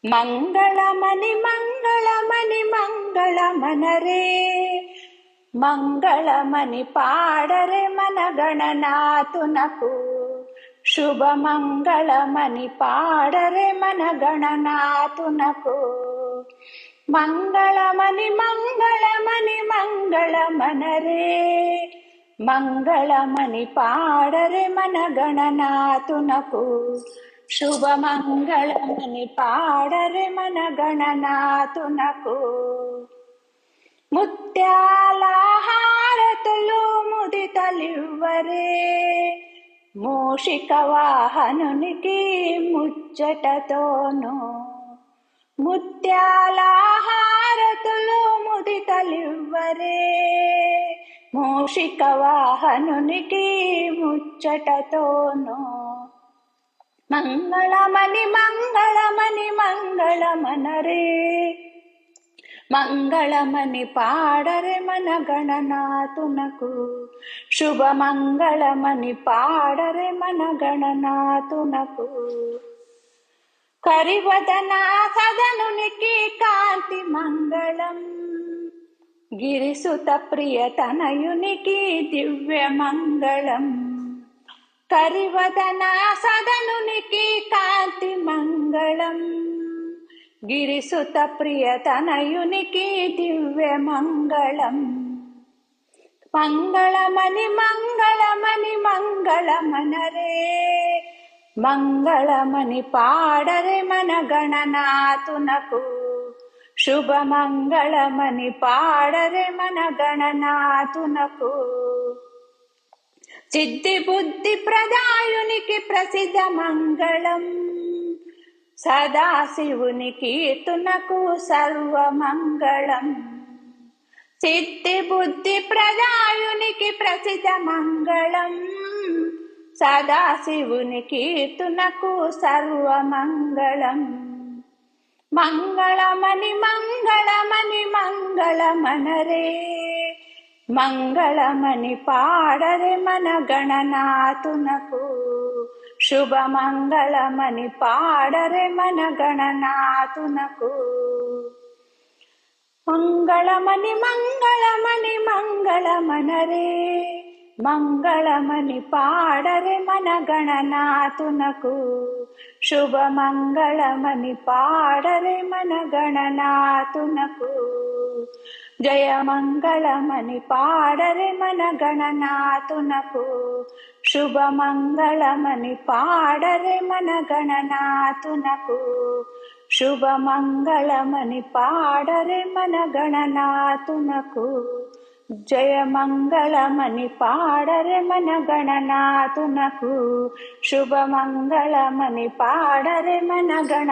ಮಂಗಳಮನಿ ಮಂಗಳಮನಿ ಮಂಗಳಮನರೇ ಮಂಗಳಮನಿ ಪಾಡರೆ ಮನಗಣನಾಥುನಕು ಶುಭ ಮಂಗಳಮನಿ ಪಾಡರೆ ಮನಗಣನಾಥುನಕು ಮಂಗಳಮನಿ ಮಂಗಳಮನಿ ಮಂಗಳಮನರೇ ಮಂಗಳಮನಿ ಪಾಡರೆ ಮನಗಣನಾಥುನಕು ಶುಭ ಮಂಗಳಮನಿ ಪಾಡರೆ ಮನಗಣನಾಥುನಕು ముత్యాల హారతులు ముదితలివ్వరే మూషిక వాహనునికి ముచ్చటతోను ముత్యాల హారతులు ముదితలివ్వరే మూషిక వాహనునికి ముచ్చటతోను మంగళమని మంగళమని మంగళమనరే మంగళమని పాడరే మనగణనాథునకు శుభ మంగళమని పాడరే మనగణనాథునకు కరివదన సదనునికి కాంతి మంగళం గిరిసుత ప్రియ తనయునికి దివ్య మంగళం కరివదన సదనునికి కాంతి మంగళం గిరిసుత ప్రియ తనయునికి దివ్య మంగళం మంగళమని మంగళమని మంగళమనరే మంగళమని పాడరే మనగణనాథునకు శుభ మంగళమని పాడరే మనగణనాథునకు సిద్ధి బుద్ధి ప్రదాయునికి ప్రసిద్ధ మంగళం సదాశివునికి కీర్తనకు సర్వమంగళం సిద్ధి బుద్ధి ప్రదాయునికి ప్రసిద్ధ మంగళం సదాశివునికి కీర్తనకు సర్వమంగళం మంగళమని మంగళమని మంగళమనరే మంగళమని పాడరే మనగణనాథునకు శుభ మంగళమని పాడరే మనగణనాథునకు మంగళమని మంగళమని మంగళమనరే మంగళమని పాడరే మనగణనాథునకు శుభ మంగళమని పాడరే మనగణనాథునకు జయ మంగళమని పాడరే మనగణనాథునకు శుభ మంగళమని పాడరే మనగణనాథునకు శుభ మంగళమని పాడరే మనగణనాథునకు జయ మంగళమని పాడరే మనగణనాథునకు శుభ మంగళమని పాడరే మనగణ